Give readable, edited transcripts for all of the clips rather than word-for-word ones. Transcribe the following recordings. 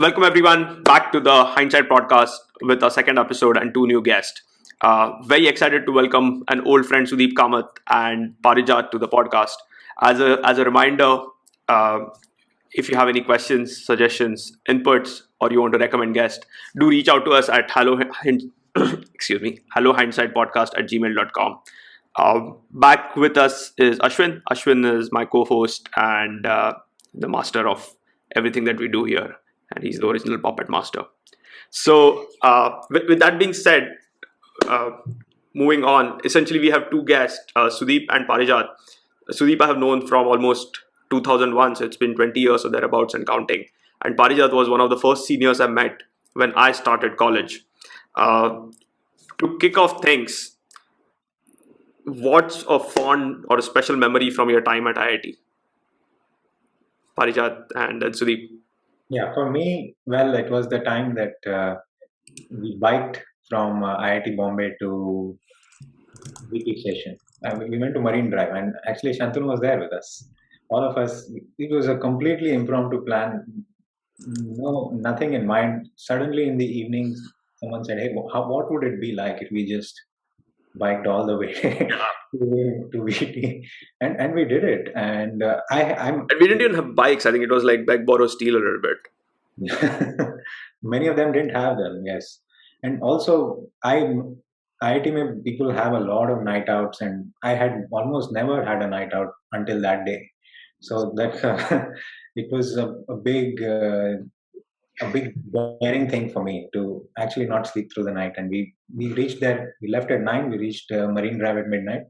Welcome everyone back to the Hindsight podcast with our second episode and two new guests. Very excited to welcome an old friend Sudeep Kamath and Parijat to the podcast. As a reminder, uh, if you have any questions, suggestions, inputs, or you want to recommend guests, do reach out to us at excuse me, hello hindsight podcast at gmail.com. Back with us is Ashwin. Ashwin is my co-host and the master of everything that we do here, and he's the original puppet master. So, with that being said, uh, moving on, essentially we have two guests, Sudeep and Parijat. Sudeep I have known from almost 2001, so it's been 20 years or thereabouts and counting. And Parijat was one of the first seniors I met when I started college. Uh, to kick off things, what's a fond or a special memory from your time at IIT? Parijat and then Sudeep. Yeah, for me, well, it was the time that we biked from IIT Bombay to VT station. We went to Marine Drive, and actually Shantanu was there with us. All of us. It was a completely impromptu plan. No, nothing in mind. Suddenly in the evening, someone said, "Hey, what would it be like if we just biked all the way to VT?" And we did it. And I'm And we didn't even have bikes. I think it was like beg, borrow, steal a little bit. Many of them didn't have them, yes. And also, IIT mein people have a lot of night outs, and I had almost never had a night out until that day. So that it was a big daring thing for me to actually not sleep through the night. And we reached there. We left at 9. We reached Marine Drive at midnight.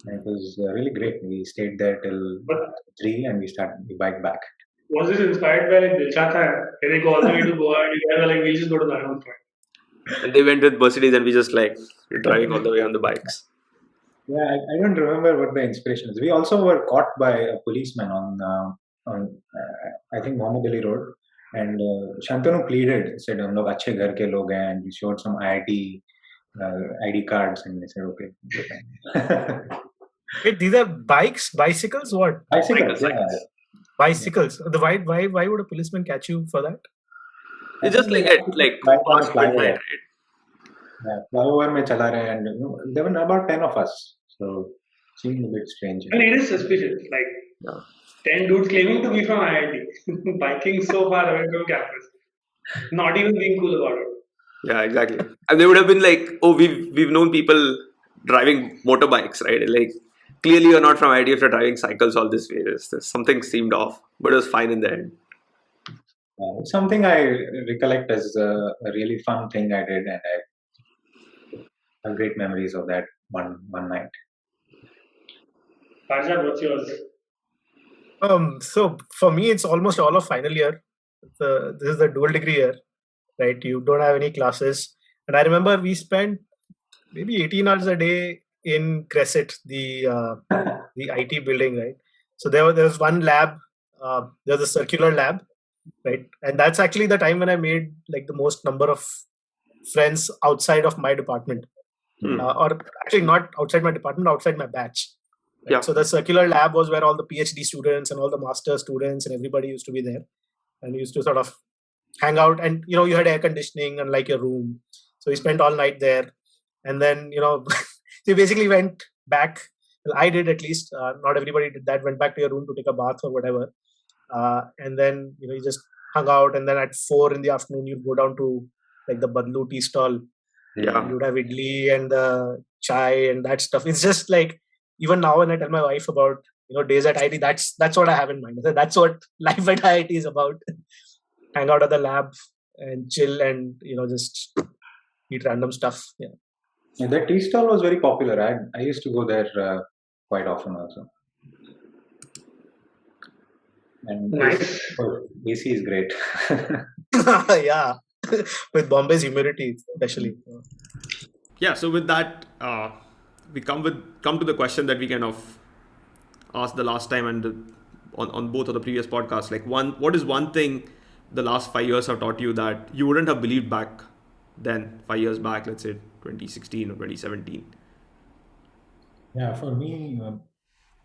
And it was really great. We stayed there till But 3, and we biked back. was this inspired by like Dil Chahta Hai? Can they go all the way to Goa and you guys are like, we'll just go to Narayan point. And they went with Mercedes and we just like driving all the way on the bikes. Yeah, I don't remember what the inspiration is. We also were caught by a policeman on I think Mohammed Ali Road, and Shantanu pleaded, said, "हम लोग अच्छे घर के लोग हैं," and we showed some IIT ID cards, and they said, "Okay." Wait, these are bicycles? What? Bicycles, yeah. Bicycles. Why would a policeman catch you for that? It's just like at like past midnight, right? Yeah, flyover में चला रहे, and there were about 10 of us, so seemed a bit strange. And it is suspicious. Like Yeah. 10 dudes claiming to be from IIT, biking so far away from campus, not even being cool about it. Yeah, exactly. And they would have been like, "Oh, we've known people driving motorbikes, right? Like clearly you're not from IIT if you're driving cycles all this way. Something seemed off, but it was fine in the end." Something I recollect as a really fun thing I did, and I have great memories of that one night. Parijat, what's yours? So for me, it's almost all of final year. This is the dual degree year, right? You don't have any classes, and I remember we spent maybe 18 hours a day in Crescent, the IT building, right? So there was one lab. There was a circular lab, right? And that's actually the time when I made like the most number of friends outside of my department, or actually not outside my department, outside my batch. Right? Yeah. So the circular lab was where all the PhD students and all the master students and everybody used to be there, and we used to sort of hang out. And you had air conditioning unlike your room, so we spent all night there. And then we basically went back. Well, I did at least. Not everybody did that. Went back to your room to take a bath or whatever, and then you just hung out. And then at 4 in the afternoon, you'd go down to like the Badlu tea stall. Yeah. You'd have idli and chai and that stuff. It's just like, even now when I tell my wife about days at IIT, that's what I have in mind. That's what life at IIT is about. Hang out at the lab and chill and just eat random stuff. Yeah. And that tea stall was very popular. I used to go there quite often also. And Nice. AC is great. Yeah. With Bombay's humidity, especially. Yeah. So with that, we come to the question that we kind of asked the last time and on both of the previous podcasts. Like, what is one thing the last 5 years have taught you that you wouldn't have believed back then, 5 years back, let's say 2016 or 2017? Yeah, for me,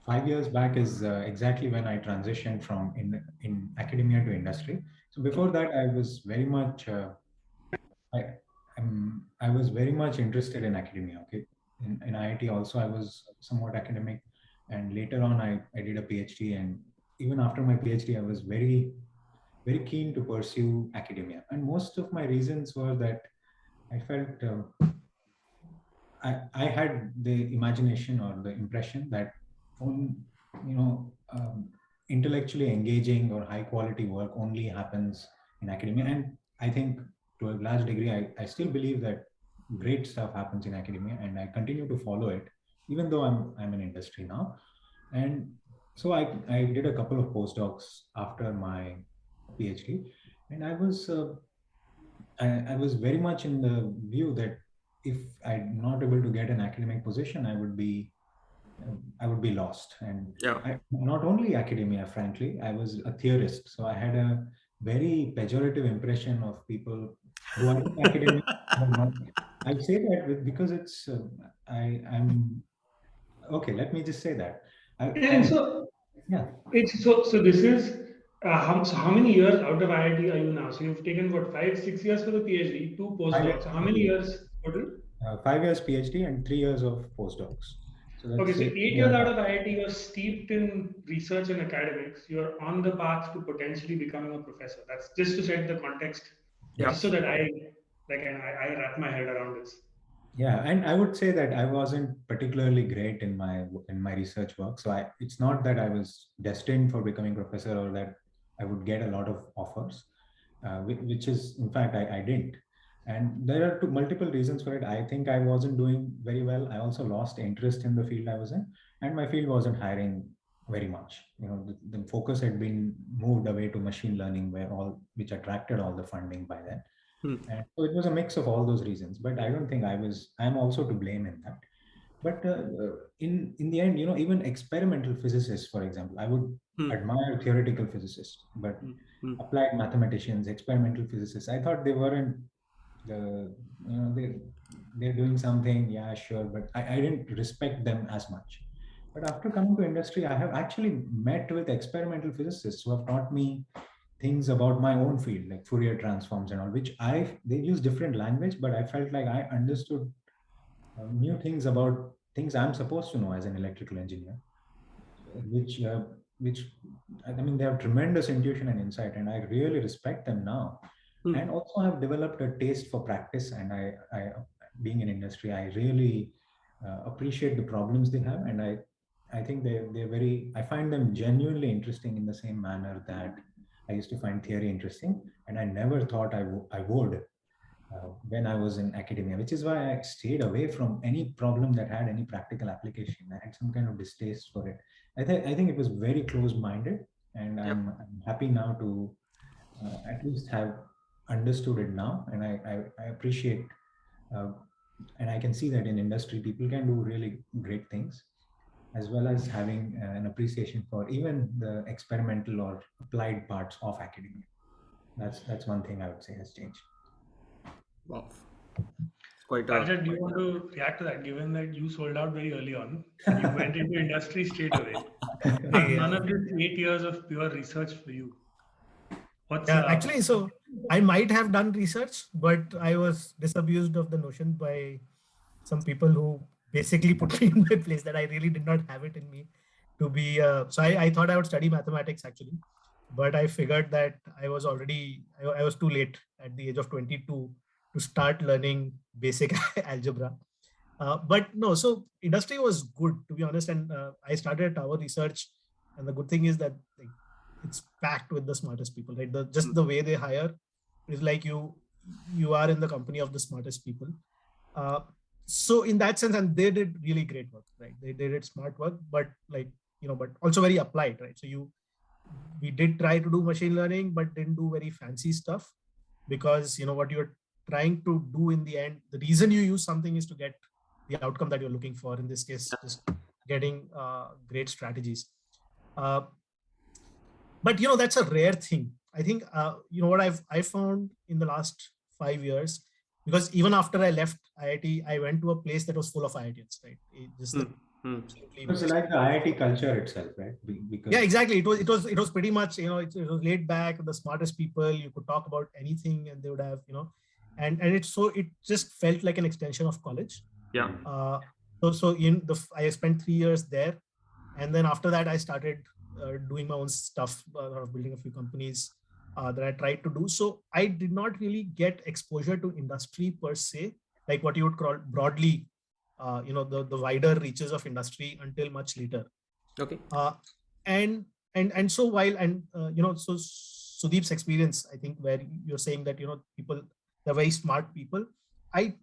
5 years back is exactly when I transitioned from in academia to industry. So So before that, I was very much I I was very much interested in academia. Okay, in IIT also I was somewhat academic, and later on I did a PhD, and even after my PhD I was very keen to pursue academia. And most of my reasons were that I felt I had the imagination or the impression that on, you know, intellectually engaging or high quality work only happens in academia. And I think to a large degree, I still believe that great stuff happens in academia, and I continue to follow it, even though I'm in industry now. And so I did a couple of postdocs after my PhD, and I was very much in the view that if I'm not able to get an academic position, I would be lost. And Yeah. not only academia, frankly, I was a theorist, so I had a very pejorative impression of people who are in academia. Who are not. I say that because it's I'm okay. Let me just say that And so yeah. it's so this is how many years out of IIT are you now? So you've taken what 5 6 years for the PhD, two 5 years postdocs. So how many PhD, years total? 5 years PhD and 3 years of postdocs. So Okay, that's so it. 8 years out of IIT, you're steeped in research and academics. You're on the path to potentially becoming a professor. That's just to set the context, Yeah. just so that I wrap my head around this. Yeah, and I would say that I wasn't particularly great in my research work. So it's not that I was destined for becoming professor or that I would get a lot of offers, which is in fact I didn't. And there are multiple reasons for it. I think I wasn't doing very well. I also lost interest in the field I was in, and my field wasn't hiring very much. The focus had been moved away to machine learning, which attracted all the funding by then. And so it was a mix of all those reasons, but I don't think I'm also to blame in that. But in the end, even experimental physicists, for example, I would admire theoretical physicists, but applied mathematicians, experimental physicists, I thought they weren't the, they're doing something, yeah, sure, but I didn't respect them as much. But after coming to industry, I have actually met with experimental physicists who have taught me things about my own field, like Fourier transforms and all, which they use different language, but I felt like I understood new things about things I'm supposed to know as an electrical engineer, which I mean, they have tremendous intuition and insight, and I really respect them now. And also have developed a taste for practice, and I being in industry, I really appreciate the problems they have, and I think I find them genuinely interesting in the same manner that I used to find theory interesting, and I never thought I would when I was in academia, which is why I stayed away from any problem that had any practical application. I had some kind of distaste for it. I think it was very close-minded, and I'm happy now to at least have understood it now, and I appreciate, uh, and I can see that in industry people can do really great things, as well as having an appreciation for even the experimental or applied parts of academia. That's one thing I would say has changed. Wow. It's quite a. Parijat, do you want to react to that, given that you sold out very early on and you went into industry straight away? None of this 8 years of pure research for you. Actually, so I might have done research, but I was disabused of the notion by some people who basically put me in my place that I really did not have it in me to be. So I thought I would study mathematics actually, but I figured that I was too late at the age of 22 to start learning basic algebra. But no, so industry was good, to be honest. And I started Tower Research, and the good thing is that it's packed with the smartest people, right? Just the way they hire is like you are in the company of the smartest people. So in that sense, and they did really great work, right? They did smart work, but but also very applied, right? So we did try to do machine learning, but didn't do very fancy stuff, because what you're trying to do in the end, the reason you use something is to get the outcome that you're looking for. In this case, just getting great strategies. But that's a rare thing. I think what I found in the last 5 years, because even after I left IIT, I went to a place that was full of IITians, right? Absolutely It's missed. like the IIT culture itself, right? Because Yeah, exactly. It was pretty much, it was laid back, the smartest people. You could talk about anything, and they would have, and it just felt like an extension of college. Yeah. I spent 3 years there, and then after that I started doing my own stuff, building a few companies that I tried to do. So I did not really get exposure to industry per se, like what you would call broadly, the wider reaches of industry until much later. Okay. uh, and so while and so Sudeep's experience, I think, where you're saying that people, they're very smart people. I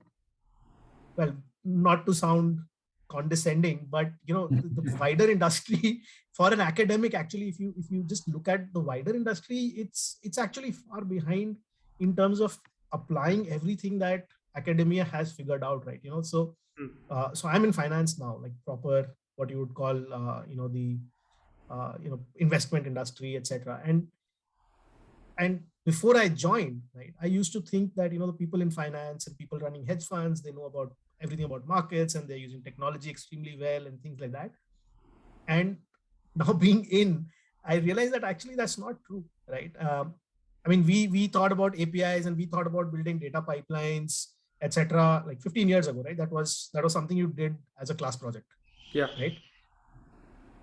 Well, not to sound condescending, but the wider industry for an academic, actually, if you just look at the wider industry, it's actually far behind in terms of applying everything that academia has figured out, right? So I'm in finance now, like proper, what you would call the investment industry, etc. And before I joined, right, I used to think that the people in finance and people running hedge funds, they know about everything about markets, and they're using technology extremely well and things like that. And now being in, I realized that actually that's not true, right? I mean, we thought about APIs, and we thought about building data pipelines, etc., like 15 years ago, right? That was something you did as a class project. Yeah. Right.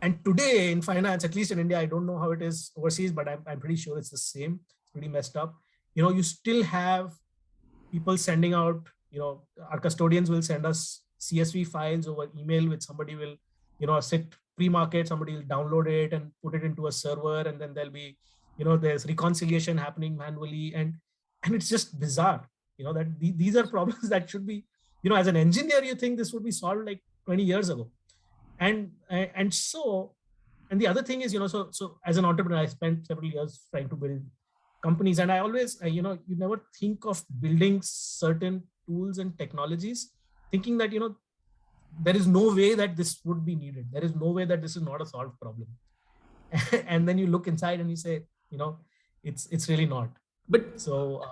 And today in finance, at least in India, I don't know how it is overseas, but I'm pretty sure it's the same. It's pretty messed up. You still have people sending out, our custodians will send us CSV files over email, which somebody will, sit pre-market, somebody will download it and put it into a server, and then there'll be, there's reconciliation happening manually, and it's just bizarre, that these are problems that should be, as an engineer, you think this would be solved like 20 years ago. And the other thing is, so as an entrepreneur, I spent several years trying to build companies, and I always, you never think of building certain tools and technologies thinking that, there is no way that this would be needed. There is no way that this is not a solved problem. And then you look inside and you say, it's really not. But So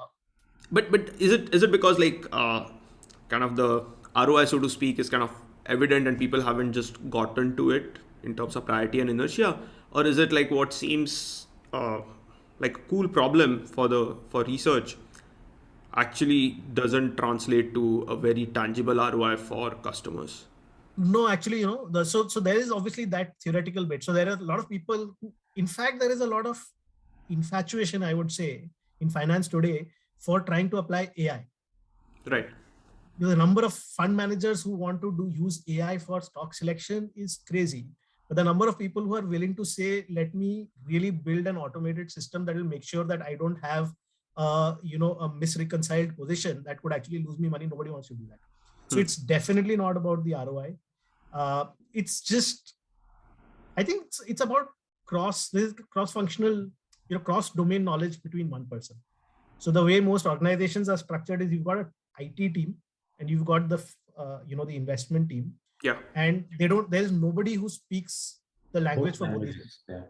but is it because like kind of the ROI, so to speak, is kind of evident and people haven't just gotten to it in terms of priority and inertia, or is it like what seems like a cool problem for research actually doesn't translate to a very tangible ROI for customers? No, actually, so there is obviously that theoretical bit. So there are a lot of people who, in fact, there is a lot of infatuation, I would say, in finance today for trying to apply AI. Right. The number of fund managers who want to use AI for stock selection is crazy. But the number of people who are willing to say, let me really build an automated system that will make sure that I don't have, a misreconciled position that could actually lose me money. Nobody wants to do that. So it's definitely not about the ROI. It's just, I think it's about cross-functional, cross-domain knowledge between one person. So the way most organizations are structured is you've got an IT team, and you've got the the investment team. Yeah. And there's nobody who speaks the language for both. Yeah.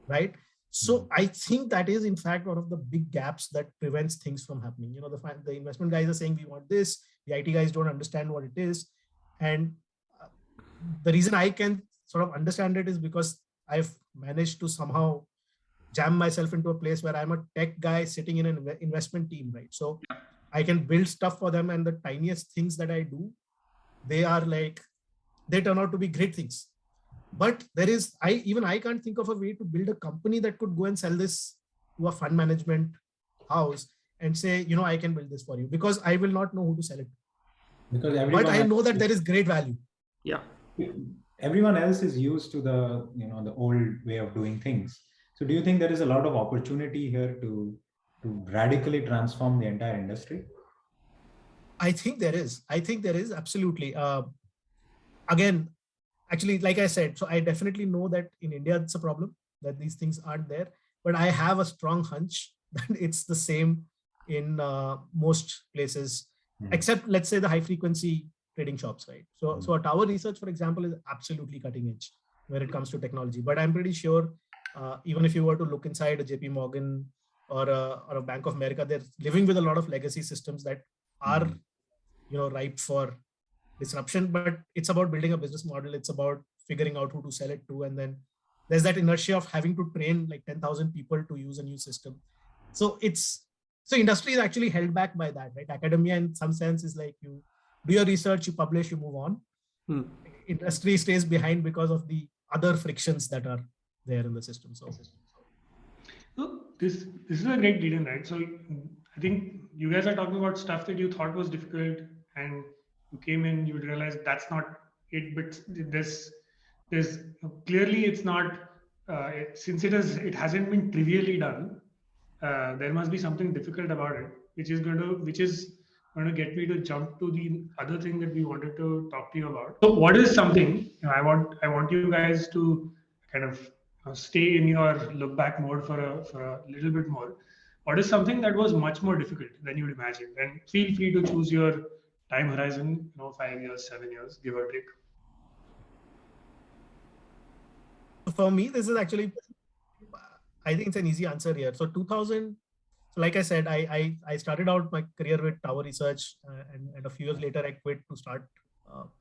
Right. So I think that is in fact one of the big gaps that prevents things from happening. The investment guys are saying we want this, the IT guys don't understand what it is. And the reason I can sort of understand it is because I've managed to somehow jam myself into a place where I'm a tech guy sitting in an investment team, right? So I can build stuff for them, and the tiniest things that I do, they turn out to be great things. But I can't think of a way to build a company that could go and sell this to a fund management house and say, I can build this for you, because I will not know who to sell it. But I know that there is great value. Yeah. Everyone else is used to the old way of doing things. So do you think there is a lot of opportunity here to radically transform the entire industry? I think there is absolutely. Again, actually, like I said, so I definitely know that in India it's a problem that these things aren't there, but I have a strong hunch that it's the same in most places, except, let's say, the high frequency trading shops, right? So a Tower Research, for example, is absolutely cutting edge when it comes to technology. But I'm pretty sure even if you were to look inside a JP Morgan or a Bank of America, they're living with a lot of legacy systems that are ripe for disruption, but it's about building a business model. It's about figuring out who to sell it to. And then there's that inertia of having to train like 10,000 people to use a new system. So industry is actually held back by that, right? Academia in some sense is like you do your research, you publish, you move on. Industry stays behind because of the other frictions that are there in the system. So this is a great lead in, right? So I think you guys are talking about stuff that you thought was difficult, and you came in, you realized that's not it. But there's clearly it's not since it hasn't been trivially done. There must be something difficult about it, which is going to get me to jump to the other thing that we wanted to talk to you about. So, what is something I want you guys to kind of stay in your look back mode for a little bit more. What is something that was much more difficult than you'd imagined? And feel free to choose your time horizon, 5 years, 7 years, give or take. For me, this is actually, I think it's an easy answer here. So 2000, like I said, I started out my career with tower research, and a few years later I quit to start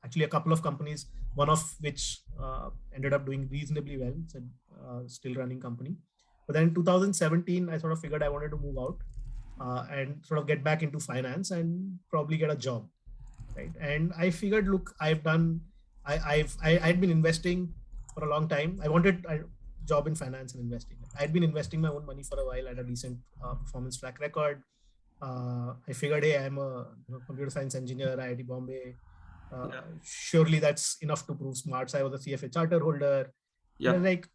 actually a couple of companies, one of which ended up doing reasonably well. It's a still running company. But then in 2017, I sort of figured I wanted to move out and sort of get back into finance and probably get a job, right? And I figured, look, I'd been investing for a long time. I wanted a job in finance and investing. I'd been investing my own money for a while. I had a decent performance track record. I figured, hey, I'm a computer science engineer, IIT Bombay. Surely that's enough to prove smart. So I was a CFA charter holder. Yeah. And like,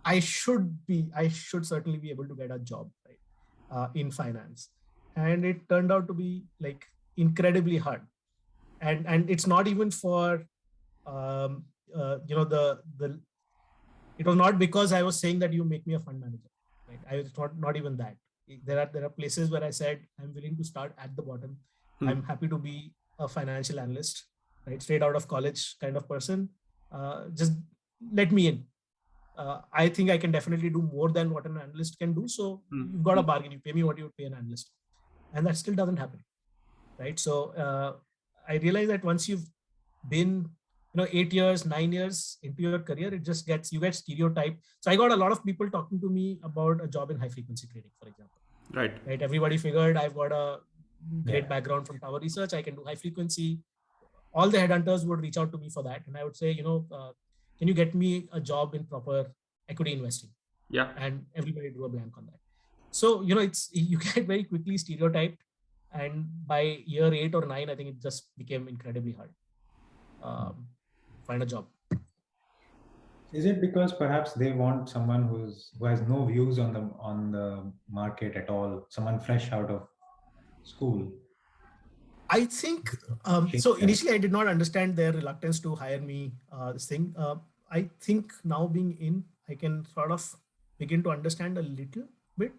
I should certainly be able to get a job, right, in finance. And it turned out to be like incredibly hard. And it's not even for, it was not because I was saying that you make me a fund manager, right? I was not even that. There are places where I said, I'm willing to start at the bottom. I'm happy to be a financial analyst, right? Straight out of college kind of person. Just let me in. I think I can definitely do more than what an analyst can do. So you've got a bargain. You pay me what you would pay an analyst. And that still doesn't happen, right? So I realized that once you've been 8 years, 9 years into your career, you get stereotyped. So I got a lot of people talking to me about a job in high frequency trading, for example. Right. Everybody figured I've got a great background from tower research. I can do high frequency. All the headhunters would reach out to me for that. And I would say, can you get me a job in proper equity investing? Yeah. And everybody drew a blank on that. So, you get very quickly stereotyped. And by year 8 or 9, I think it just became incredibly hard. Find a job. Is it because perhaps they want someone who has no views on the market at all, someone fresh out of school? I think so. Initially, I did not understand their reluctance to hire me. This thing. I think now being in, I can sort of begin to understand a little bit.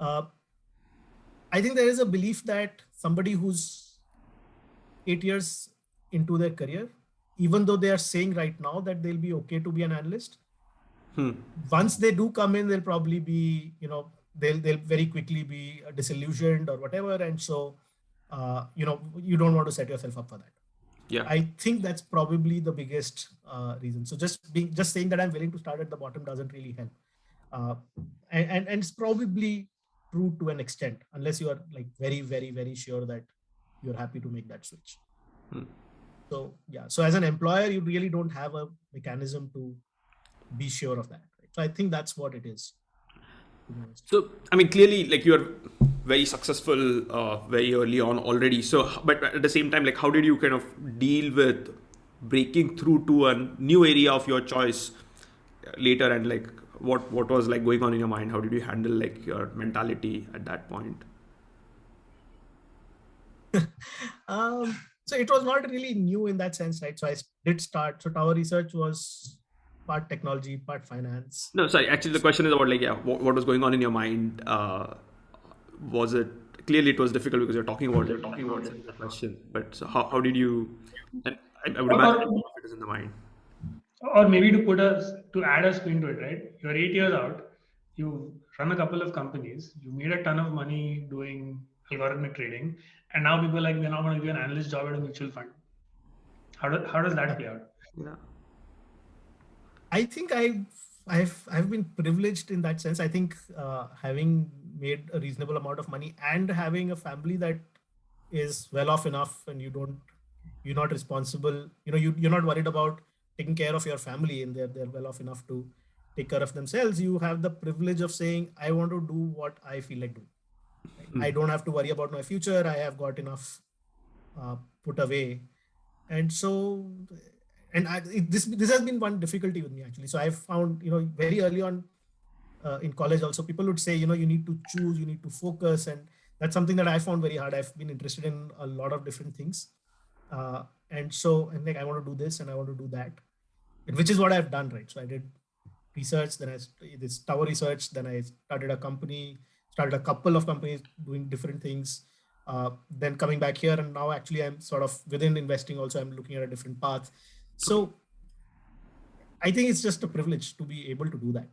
I think there is a belief that somebody who's 8 years into their career, even though they are saying right now that they'll be okay to be an analyst, once they do come in, they'll probably be, they'll very quickly be disillusioned or whatever. And so, you don't want to set yourself up for that. Yeah, I think that's probably the biggest reason. So just saying that I'm willing to start at the bottom doesn't really help. And it's probably true to an extent, unless you are like very, very, very sure that you're happy to make that switch. So yeah, so as an employer, you really don't have a mechanism to be sure of that. Right? So I think that's what it is. So, I mean, clearly, like you're very successful very early on already. So, but at the same time, like how did you kind of deal with breaking through to a new area of your choice later? And like what was like going on in your mind? How did you handle like your mentality at that point? So it was not really new in that sense, right? So I did start. So tower research was part technology, part finance. No, sorry. Actually, the question is about like, what was going on in your mind? Was it clearly it was difficult because you're talking about the question. But so how did you? And I would imagine it is in the mind. Or maybe to add a spin to it, right? You're 8 years out. You run a couple of companies. You made a ton of money doing algorithmic trading, and now people are like, we're not going to give an analyst job at a mutual fund. How does that play out? Yeah. I think I've been privileged in that sense. I think having made a reasonable amount of money and having a family that is well off enough, and you're not responsible. You're not worried about taking care of your family, and they're well off enough to take care of themselves. You have the privilege of saying, I want to do what I feel like doing. Right? I don't have to worry about my future. I have got enough put away, and so this has been one difficulty with me actually. So I've found very early on in college also, people would say you need to choose, you need to focus, and that's something that I found very hard. I've been interested in a lot of different things, and so I'm like, I want to do this and I want to do that, and which is what I've done, right? So I did research, then this tower research, then I started a company, started a couple of companies doing different things, then coming back here, and now actually I'm sort of within investing also, I'm looking at a different path. So I think it's just a privilege to be able to do that.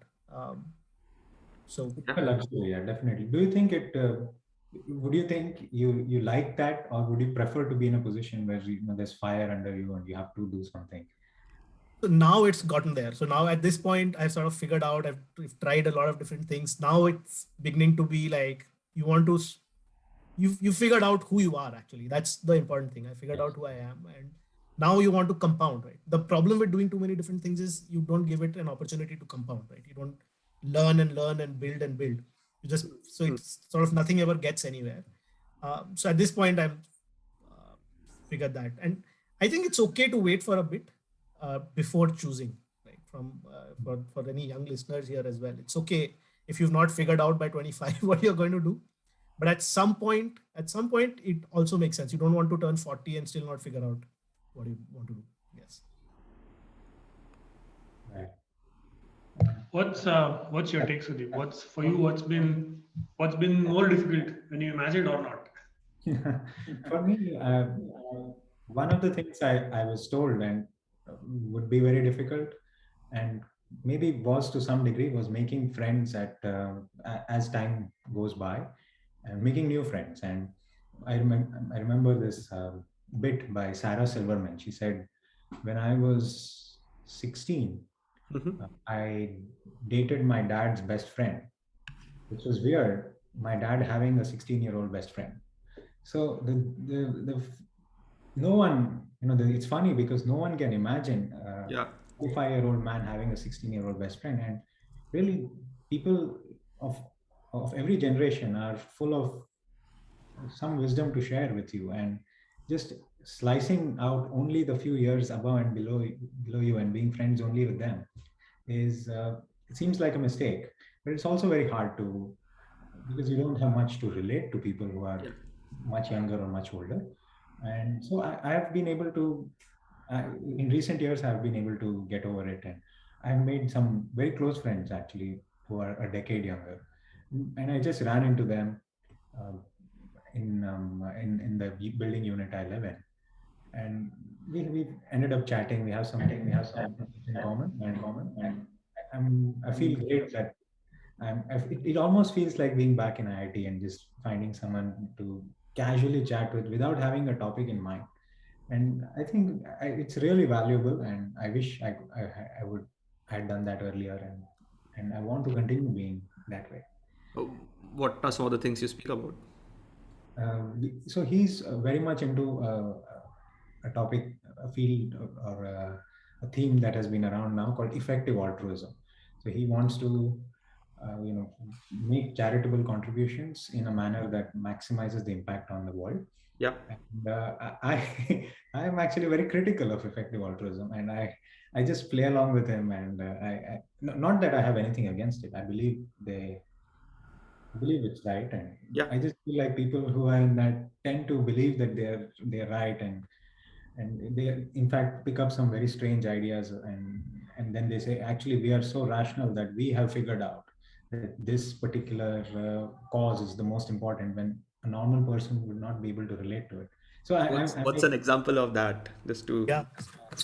So a luxury, yeah, definitely. Do you think it? Would you think you like that, or would you prefer to be in a position where there's fire under you and you have to do something? So now it's gotten there. So now at this point, I've sort of figured out, I've tried a lot of different things. Now it's beginning to be like, you want to, you figured out who you are actually. That's the important thing. I figured out who I am. And now you want to compound, right? The problem with doing too many different things is you don't give it an opportunity to compound, right? You don't learn and learn and build and build. You just, so it's sort of nothing ever gets anywhere. So at this point, I'm figured that. And I think it's okay to wait for a bit before choosing, right? For any young listeners here as well, it's okay if you've not figured out by 25 what you're going to do, but at some point it also makes sense. You don't want to turn 40 and still not figure out what you want to do. Yes. Right. What's your take, Sudeep? What's for you? What's been more difficult than you imagined or not? For me, one of the things I was told and would be very difficult, and maybe was to some degree, was making friends as time goes by, and making new friends. And I remember this bit by Sarah Silverman. She said, when I was 16, I dated my dad's best friend, which was weird. My dad having a 16-year-old best friend. So the no one, it's funny because no one can imagine Yeah. a 45-year-old man having a 16-year-old best friend. And really, people of every generation are full of some wisdom to share with you, and just slicing out only the few years above and below you and being friends only with them is it seems like a mistake, but it's also very hard to, because you don't have much to relate to people who are much younger or much older. And so I have been able to, in recent years, I've been able to get over it, and I've made some very close friends actually who are a decade younger, and I just ran into them uh, in the building unit I live in, and we ended up chatting. We have something in common, and I feel great that it almost feels like being back in IIT and just finding someone to casually chat with without having a topic in mind. And I think it's really valuable, and I wish I would had done that earlier, and I want to continue being that way. What are some of the things you speak about? So he's very much into a topic, a field, or a theme that has been around now called effective altruism. So he wants to, make charitable contributions in a manner that maximizes the impact on the world. Yeah. And I am actually very critical of effective altruism, and I just play along with him, and not that I have anything against it. I believe it's right, and Yeah. I just feel like people who are in that tend to believe that they're right, and they in fact pick up some very strange ideas, and then they say, actually we are so rational that we have figured out that this particular cause is the most important, when a normal person would not be able to relate to it. So What's an example of that? Just to Yeah.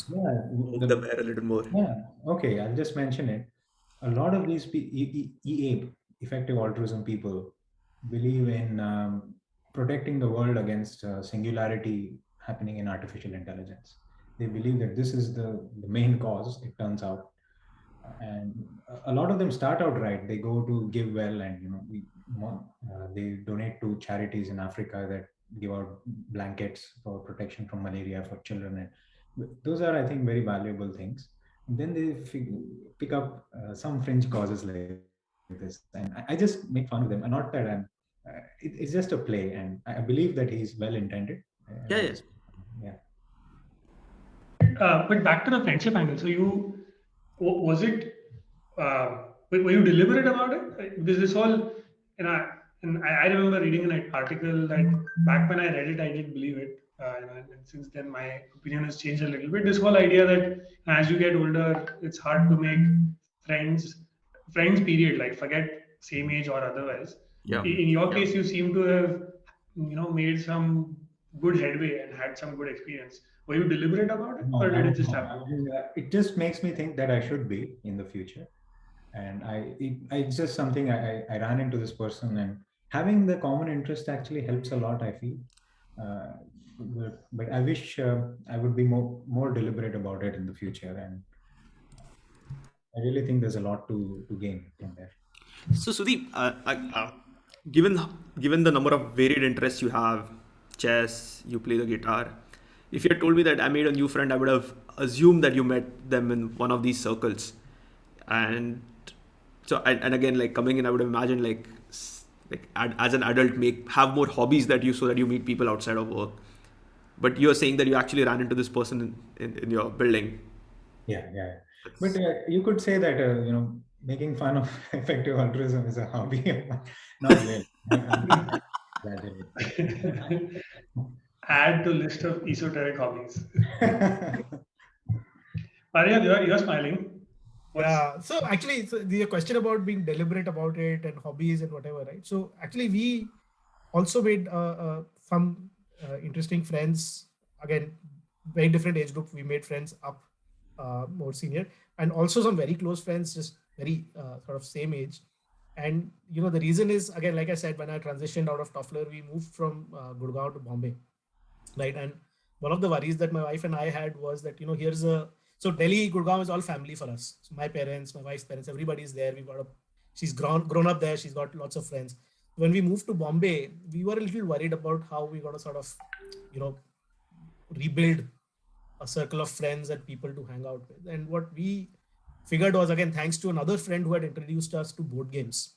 yeah, poke the bear a little more. yeah, okay, I'll just mention it. A lot of these EAP, effective altruism people, believe in protecting the world against singularity happening in artificial intelligence. they believe that this is the main cause, it turns out. And a lot of them start out right. They go to give well, and they donate to charities in Africa that give out blankets for protection from malaria for children, and those are, I think, very valuable things. And then they pick up some fringe causes like this, and I just make fun of them. And not that it's just a play, and I believe that he's well intended. And I Yeah, just, yeah. yeah. But back to the friendship angle. So was it, were you deliberate about it? Was this all, and I remember reading an article that back when I read it, I didn't believe it. And since then my opinion has changed a little bit. This whole idea that as you get older, it's hard to make friends period, like forget same age or otherwise. Yeah. In your case, you seem to have, made some good headway and had some good experience. Were you deliberate about it, or did it just happen? It just makes me think that I should be in the future, and it's just something I ran into this person, and having the common interest actually helps a lot, I feel. But I wish I would be more deliberate about it in the future, and I really think there's a lot to gain from there. So Sudeep, given the number of varied interests you have, chess, you play the guitar. If you had told me that I made a new friend, I would have assumed that you met them in one of these circles. And so, and again, like coming in, I would have imagined as an adult, have more hobbies so that you meet people outside of work. But you're saying that you actually ran into this person in your building. Yeah. But you could say that making fun of effective altruism is a hobby. Not really. Add to list of esoteric hobbies. Parijat, you're smiling. Yeah. So actually, the question about being deliberate about it and hobbies and whatever, right? So actually, we also made some interesting friends. Again, very different age group. We made friends up more senior, and also some very close friends, just very sort of same age. And the reason is, again, like I said, when I transitioned out of Toffler, we moved from Gurgaon to Bombay, right? And one of the worries that my wife and I had was that so Delhi, Gurgaon is all family for us. So my parents, my wife's parents, everybody's there. She's grown up there. She's got lots of friends. When we moved to Bombay, we were a little worried about how we got to sort of, rebuild a circle of friends and people to hang out with. And what we figured was, again, thanks to another friend who had introduced us to board games,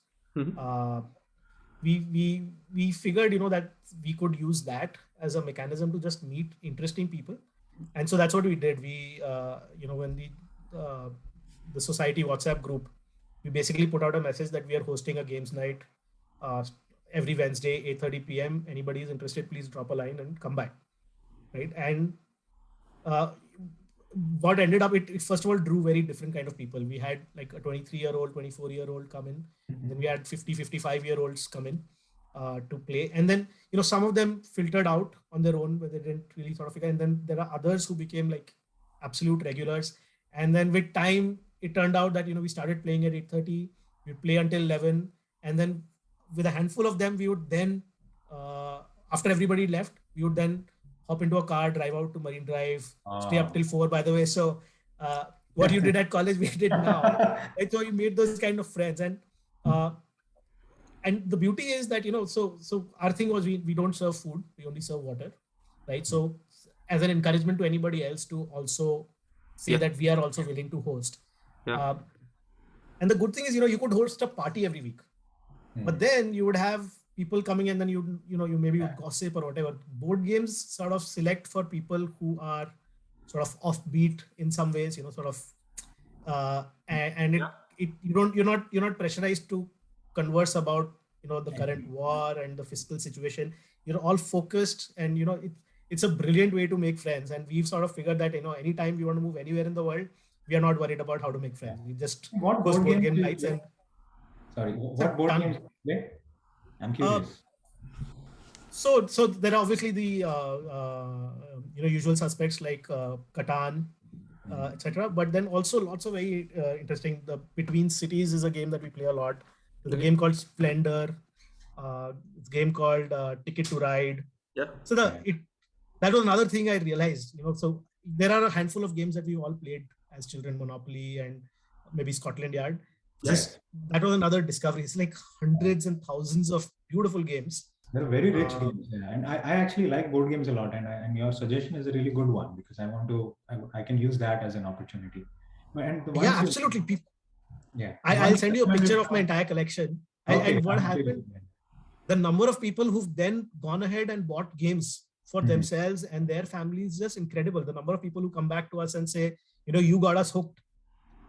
we figured, that we could use that as a mechanism to just meet interesting people. And so that's what we did. We, when the society WhatsApp group, we basically put out a message that we are hosting a games night every Wednesday, 8:30 p.m. Anybody is interested, please drop a line and come by. Right. And what ended up, it first of all drew very different kind of people. We had like a 23-year-old, 24-year-old come in. Then we had 50, 55-year-olds come in to play. And then, some of them filtered out on their own, where they didn't really sort of figure. And then there are others who became like absolute regulars. And then with time, it turned out that, we started playing at 8:30, we'd play until 11. And then with a handful of them, we would then, after everybody left, we would then hop into a car, drive out to Marine Drive, stay up till 4, by the way. So what you did at college, we did now. Right? So you made those kind of friends. And the beauty is that, so our thing was we don't serve food, we only serve water, right? So as an encouragement to anybody else to also say that we are also willing to host. Yeah. And the good thing is, you could host a party every week, but then you would have people coming in, and you maybe would gossip or whatever. Board games sort of select for people who are sort of offbeat in some ways, sort of, and you're not pressurized to converse about, the current war and the fiscal situation. You're all focused, and, it's a brilliant way to make friends. And we've sort of figured that, anytime we want to move anywhere in the world, we are not worried about how to make friends. We just What host board game games nights. And sorry, what board games do you play? I'm curious. So there are obviously the usual suspects like Catan, etc. But then also lots of very interesting. The Between Cities is a game that we play a lot. There's a game called Splendor. It's a game called Ticket to Ride. Yeah. So that was another thing I realized. So there are a handful of games that we all played as children, Monopoly and maybe Scotland Yard. Just that was another discovery. It's like hundreds and thousands of beautiful games. They're very rich games, and I actually like board games a lot. And your suggestion is a really good one because I can use that as an opportunity. And yeah, absolutely. Yeah, I'll send you a picture of my entire collection. Okay, and what happened? The number of people who've then gone ahead and bought games for themselves and their families is just incredible. The number of people who come back to us and say, you got us hooked,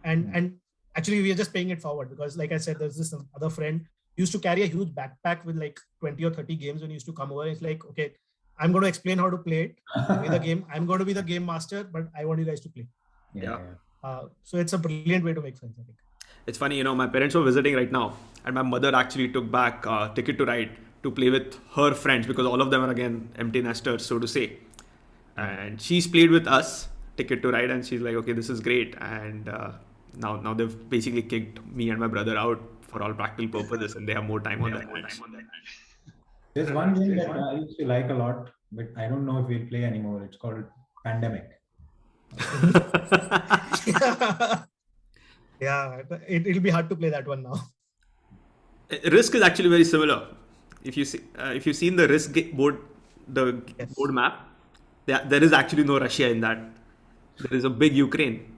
and actually we are just paying it forward because, like I said, there's this other friend who used to carry a huge backpack with like 20 or 30 games when he used to come over. It's like, okay, I'm going to explain how to play it. Play the game. I'm going to be the game master, but I want you guys to play. So it's a brilliant way to make friends, I think. It's funny, my parents were visiting right now, and my mother actually took back Ticket to Ride to play with her friends because all of them are again empty nesters, so to say. And she's played with us Ticket to Ride, and she's like, okay, this is great. And now they've basically kicked me and my brother out for all practical purposes, and they have more time on their hands. There's one game that I used to like a lot, but I don't know if we'll play anymore. It's called Pandemic. Yeah, it'll be hard to play that one now. Risk is actually very similar. If you've seen the Risk board, board map, there is actually no Russia in that. There is a big Ukraine.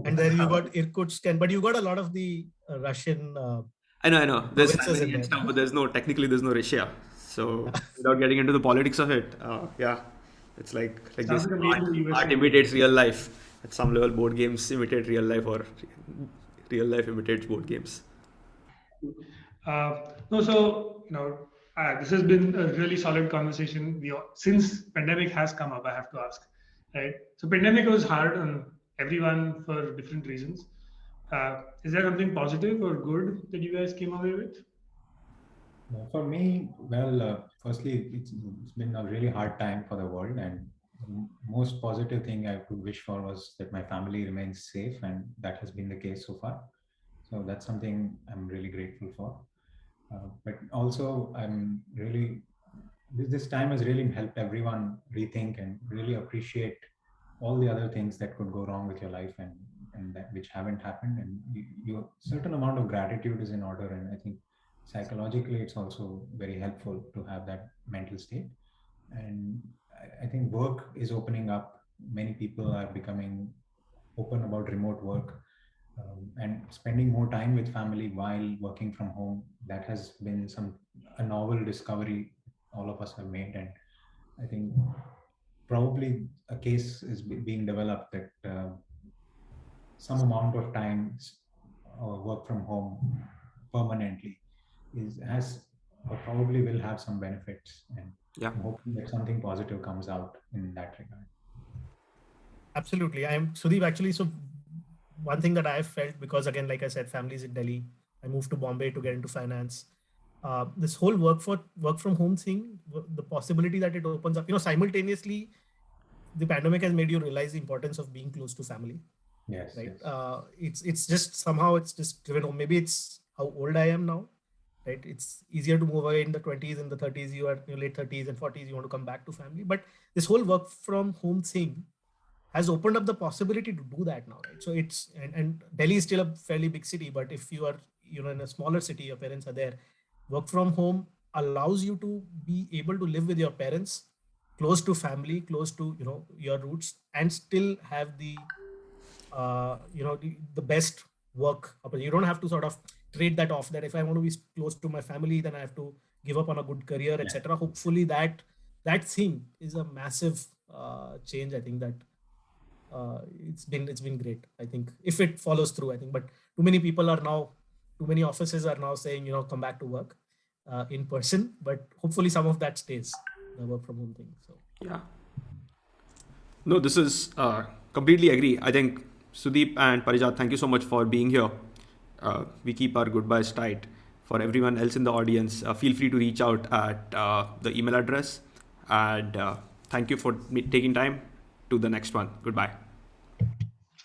And then you got Irkutsk, but you got a lot of the Russian. I know. There's stuff, but there's no Russia. So without getting into the politics of it, it's like this art imitates real life. At some level, board games imitate real life, or real life imitates board games. This has been a really solid conversation. Since pandemic has come up, I have to ask, right? So pandemic was hard on everyone for different reasons. Is there something positive or good that you guys came away with? For me, firstly, it's been a really hard time for the world, and the most positive thing I could wish for was that my family remains safe, and that has been the case so far. So that's something I'm really grateful for. But also, this time has really helped everyone rethink and really appreciate all the other things that could go wrong with your life and that which haven't happened. And your certain amount of gratitude is in order. And I think psychologically, it's also very helpful to have that mental state. And I think work is opening up. Many people are becoming open about remote work. And spending more time with family while working from home, that has been a novel discovery all of us have made. And I think probably a case is being developed that some amount of time work from home permanently probably will have some benefits, and I'm hoping that something positive comes out in that regard. Absolutely. I'm Sudeep, actually. So one thing that I've felt, because again, like I said, families in Delhi, I moved to Bombay to get into finance. This whole work from home thing, the possibility that it opens up, simultaneously, the pandemic has made you realize the importance of being close to family. Yes. Right. Yes. It's just somehow it's just driven home. Maybe it's how old I am now. Right. It's easier to move away in the 20s, in the 30s, you are in your late 30s and 40s, you want to come back to family. But this whole work from home thing has opened up the possibility to do that now, right? So it's and Delhi is still a fairly big city, but if you are in a smaller city, your parents are there. Work from home allows you to be able to live with your parents, close to family, close to your roots, and still have the the best work. You don't have to sort of trade that off. That if I want to be close to my family, then I have to give up on a good career, etc. Hopefully that thing is a massive change. I think that. It's been great. I think if it follows through, I think, but too many offices are now saying, come back to work in person, but hopefully some of that stays, the work from home thing. So yeah. No, this is completely agree. I think Sudeep and Parijat, thank you so much for being here. We keep our goodbyes tight. For everyone else in the audience, feel free to reach out at the email address, and thank you for taking time. To the next one. Goodbye.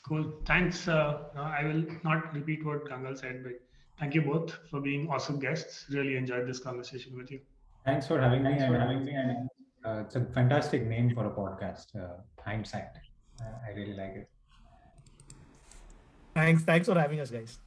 Cool. Thanks. I will not repeat what Gangal said, but thank you both for being awesome guests. Really enjoyed this conversation with you. Thanks for having me. It's a fantastic name for a podcast, Hindsight. I really like it. Thanks for having us, guys.